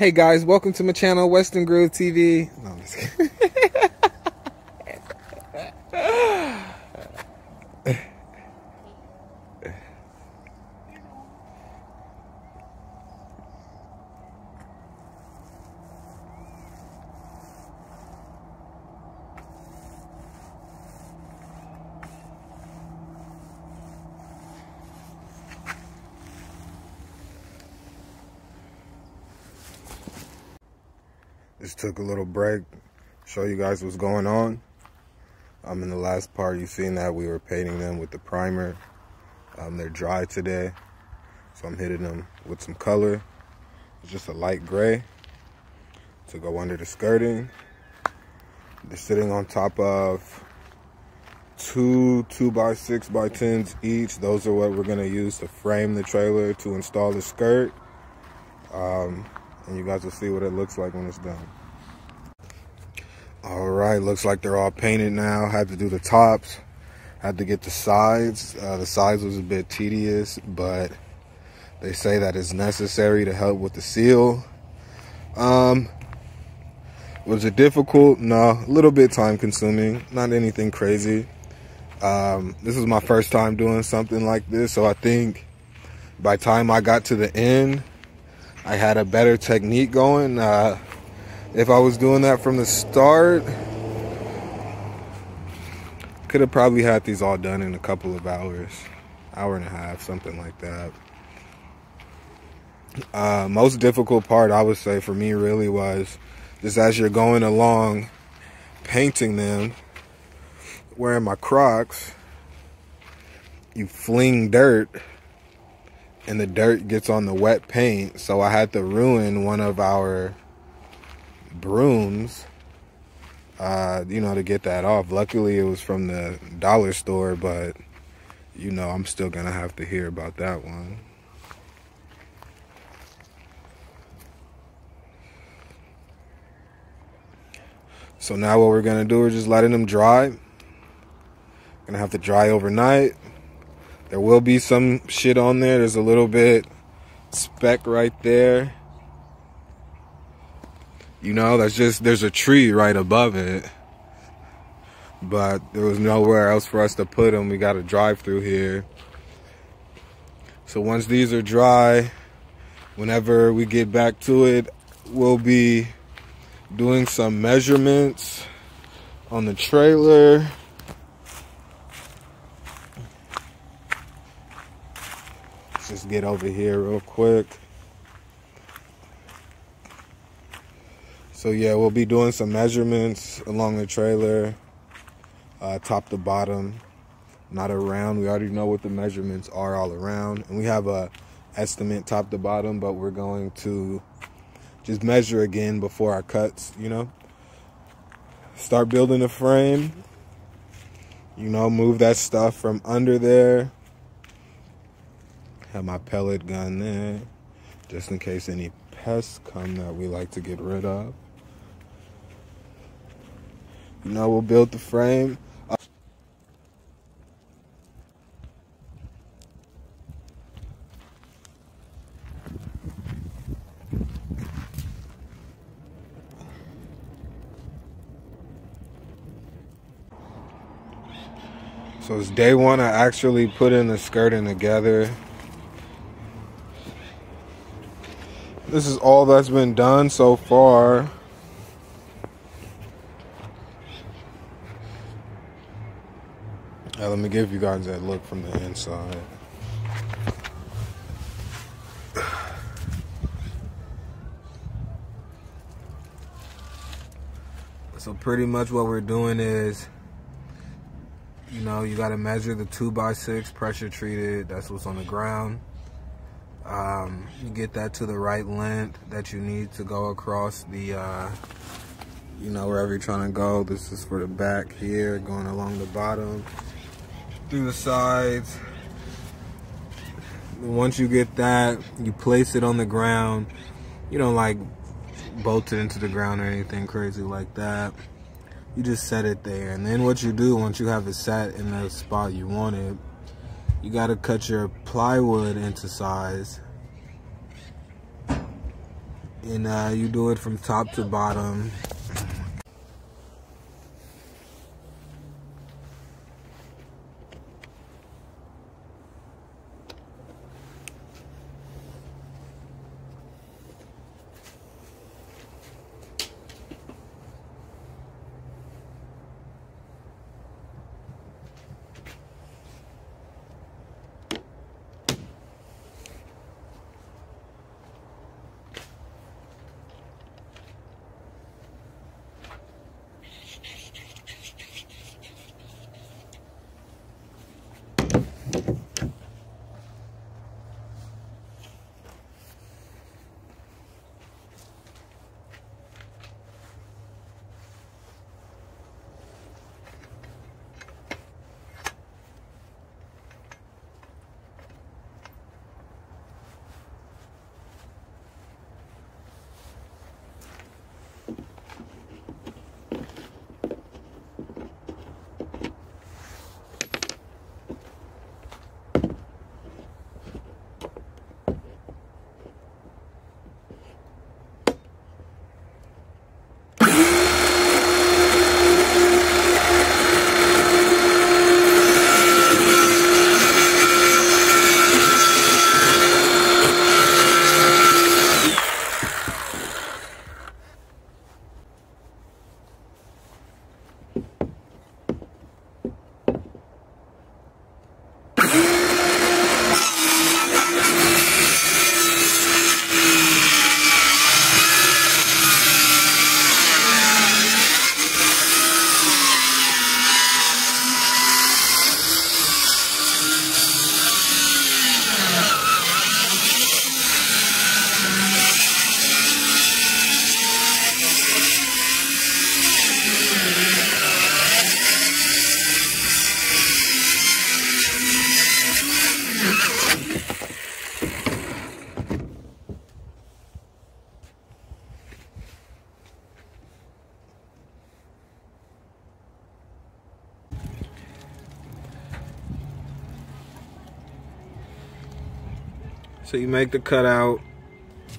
Hey guys, welcome to my channel, Western Grove TV. No, I'm just kidding. Just took a little break, show you guys what's going on. In the last part, you seen that we were painting them with the primer. They're dry today, so I'm hitting them with some color. It's just a light gray to go under the skirting. They're sitting on top of two 2x6x10s each. Those are what we're gonna use to frame the trailer to install the skirt. And you guys will see what it looks like when it's done. All right, looks like they're all painted now. Had to do the tops, had to get the sides. The sides was a bit tedious, but they say that it's necessary to help with the seal. Was it difficult? No, a little bit time consuming, not anything crazy. This is my first time doing something like this, so I think by the time I got to the end, I had a better technique going. If I was doing that from the start, could have probably had these all done in a couple of hours, hour and a half, something like that. Most difficult part, I would say, for me really was just as you're going along painting them, wearing my Crocs, you fling dirt and the dirt gets on the wet paint, so I had to ruin one of our brooms, you know, to get that off. Luckily it was from the dollar store, but you know, I'm still gonna have to hear about that one. So now what we're gonna do is just letting them dry. Gonna have to dry overnight. There will be some shit on there. There's a little bit speck right there. You know, that's just, there's a tree right above it. But there was nowhere else for us to put them. We got to drive through here. So once these are dry, whenever we get back to it, we'll be doing some measurements on the trailer. Just get over here real quick. So yeah, we'll be doing some measurements along the trailer, top to bottom, not around. We already know what the measurements are all around, and we have a estimate top to bottom, but we're going to just measure again before our cuts, you know. Start building the frame, you know, move that stuff from under there. Have my pellet gun there, just in case any pests come that we like to get rid of. You know, we'll build the frame. So it's day one. I actually put in the skirting together. This is all that's been done so far. Let me give you guys that look from the inside. So pretty much what we're doing is, you know, you got to measure the 2x6 pressure treated. That's what's on the ground. You get that to the right length that you need to go across the, you know, wherever you're trying to go. This is for the back here, going along the bottom, through the sides. Once you get that, you place it on the ground. You don't like bolt it into the ground or anything crazy like that. You just set it there. And then what you do once you have it set in the spot you want it, you got to cut your plywood into size. and you do it from top to bottom. So you make the cutout,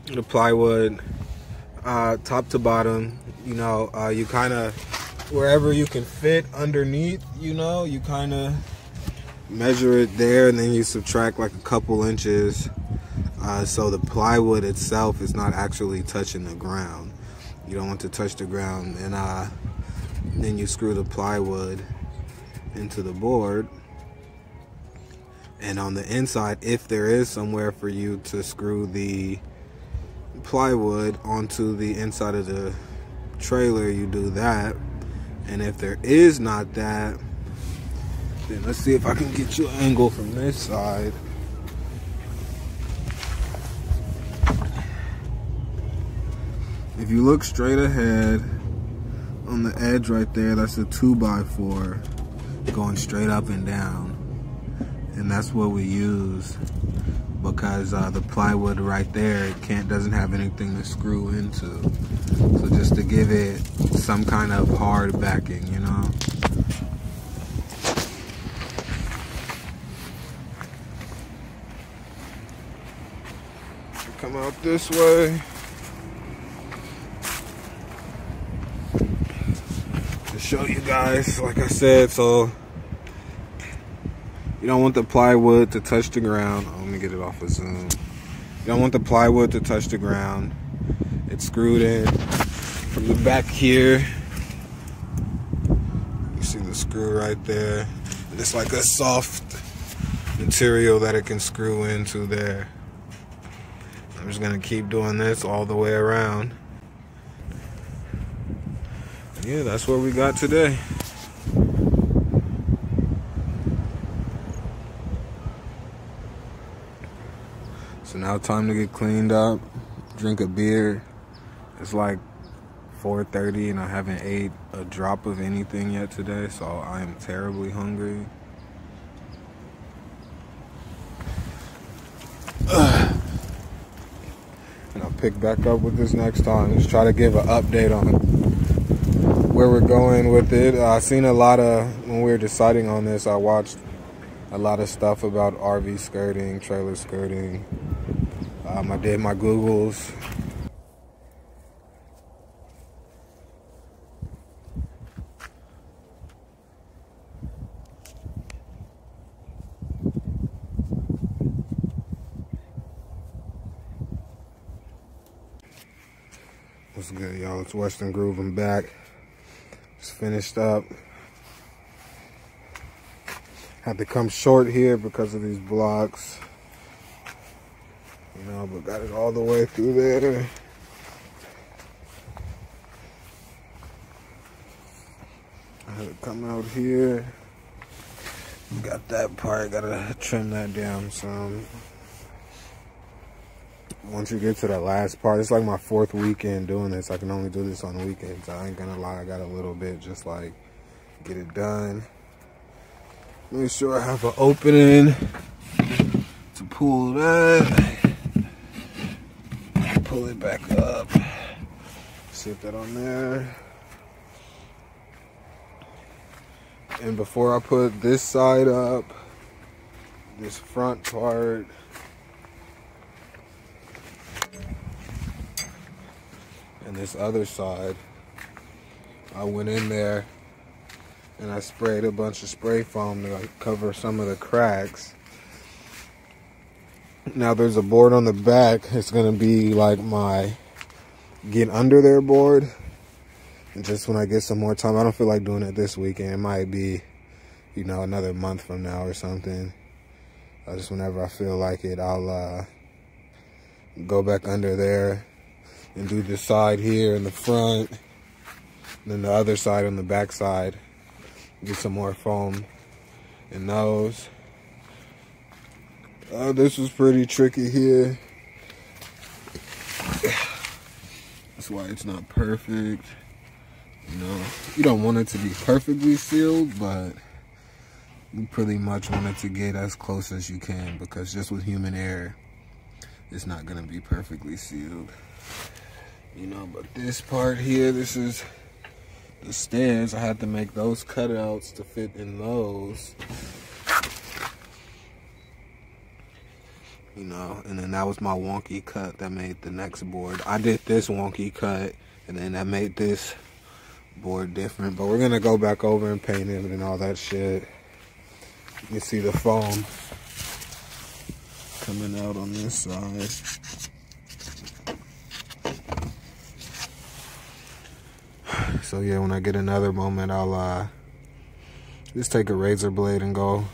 the plywood, top to bottom. You know, you kind of, wherever you can fit underneath, you know, you kind of measure it there, and then you subtract like a couple inches, so the plywood itself is not actually touching the ground. You don't want to touch the ground, and then you screw the plywood into the board. And on the inside, if there is somewhere for you to screw the plywood onto the inside of the trailer, you do that. And if there is not that, then let's see if I can get you an angle from this side. If you look straight ahead, on the edge right there, that's a 2x4 going straight up and down. And that's what we use because the plywood right there doesn't have anything to screw into. So just to give it some kind of hard backing, you know. Come out this way. To show you guys, like I said, so you don't want the plywood to touch the ground. Oh, let me get it off of zoom. You don't want the plywood to touch the ground. It's screwed in from the back here. You see the screw right there. And it's like a soft material that it can screw into there. I'm just gonna keep doing this all the way around. Yeah, that's what we got today. So now time to get cleaned up, drink a beer. It's like 4:30 and I haven't ate a drop of anything yet today, so I am terribly hungry. And I'll pick back up with this next time. Just try to give an update on where we're going with it. I seen a lot of, when we were deciding on this, I watched a lot of stuff about RV skirting, trailer skirting. I did my Googles. What's good, y'all? It's Western Groove. I'm back. Just finished up. Had to come short here because of these blocks. You know, but got it all the way through there. I had to come out here. Got that part, gotta trim that down some. Once you get to the last part, it's like my 4th weekend doing this. I can only do this on weekends. I ain't gonna lie, I got a little bit just like get it done. Make sure I have an opening to pull that. Pull it back up. Sit that on there. And before I put this side up, this front part, and this other side, I went in there and I sprayed a bunch of spray foam to like cover some of the cracks. Now there's a board on the back. It's gonna be like my get under there board. And just when I get some more time, I don't feel like doing it this weekend. It might be, you know, another month from now or something. Just whenever I feel like it, I'll go back under there and do the side here in the front, and then the other side on the back side. Get some more foam in those. This was pretty tricky here. That's why it's not perfect. You know, you don't want it to be perfectly sealed, but you pretty much want it to get as close as you can, because just with human error, it's not gonna be perfectly sealed. You know, but this part here, this is the stairs. I had to make those cutouts to fit in those. You know, and then that was my wonky cut that made the next board. I did this wonky cut, and then that made this board different. But we're gonna go back over and paint it and all that shit. You can see the foam coming out on this side. So yeah, when I get another moment, I'll just take a razor blade and go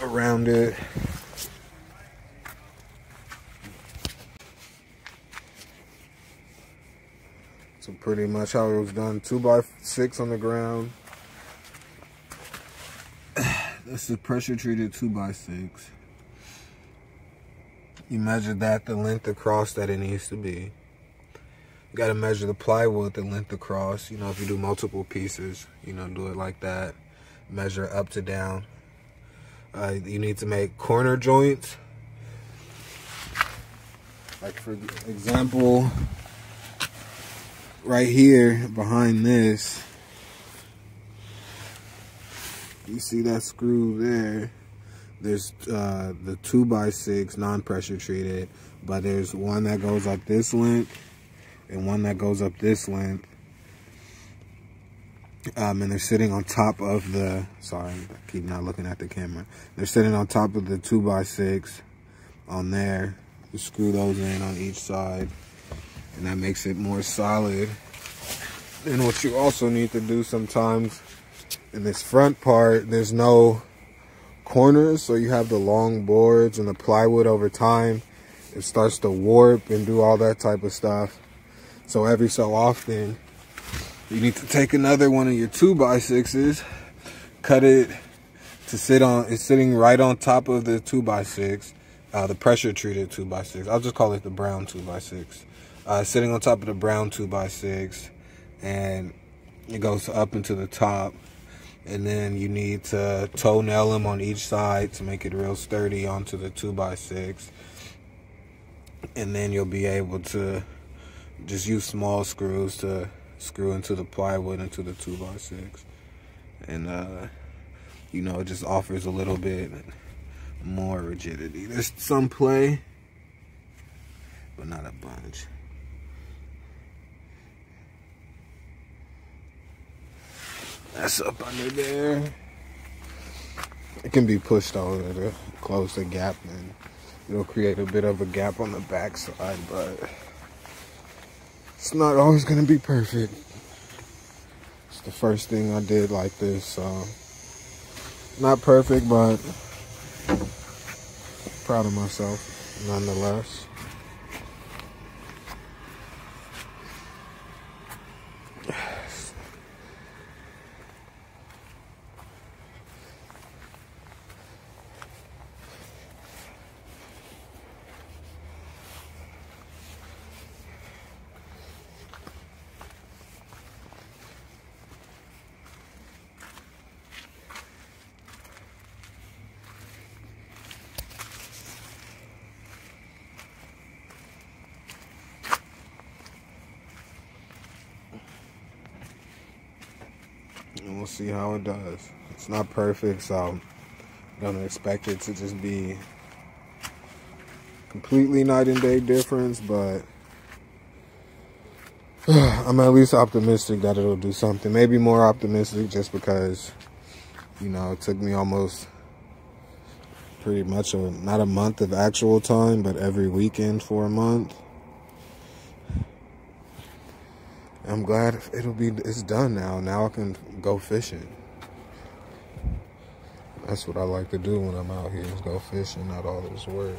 around it. So pretty much how it was done, 2x6 on the ground. This is pressure treated 2x6. You measure that the length across that it needs to be. You gotta measure the plywood, the length across. You know, if you do multiple pieces, you know, do it like that. Measure up to down. You need to make corner joints. Like for example, right here behind this, you see that screw there? There's the 2x6 non-pressure treated, but there's one that goes up this length and one that goes up this length, and they're sitting on top of the, sorry, I keep not looking at the camera. They're sitting on top of the 2x6 on there. You screw those in on each side, and that makes it more solid. And what you also need to do sometimes in this front part, there's no corners, so you have the long boards and the plywood over time. It starts to warp and do all that type of stuff. So every so often, you need to take another one of your 2x6s, cut it to sit on, it's sitting right on top of the 2x6, the pressure treated 2x6. I'll just call it the brown 2x6. Sitting on top of the brown 2x6, and it goes up into the top. And then you need to toe nail them on each side to make it real sturdy onto the 2x6. And then you'll be able to just use small screws to screw into the plywood into the 2x6. And you know, it just offers a little bit more rigidity. There's some play, but not a bunch. That's up under there. It can be pushed over to close the gap, and it'll create a bit of a gap on the back side, but It's not always gonna be perfect. It's the first thing I did like this, so not perfect, but proud of myself nonetheless. And we'll see how it does. It's not perfect, so I don't expect it to just be completely night and day difference, but I'm at least optimistic that it'll do something. Maybe more optimistic just because, you know, it took me almost pretty much not a month of actual time, but every weekend for a month. I'm glad it's done now. Now I can go fishing. That's what I like to do when I'm out here, is go fishing, not all this work.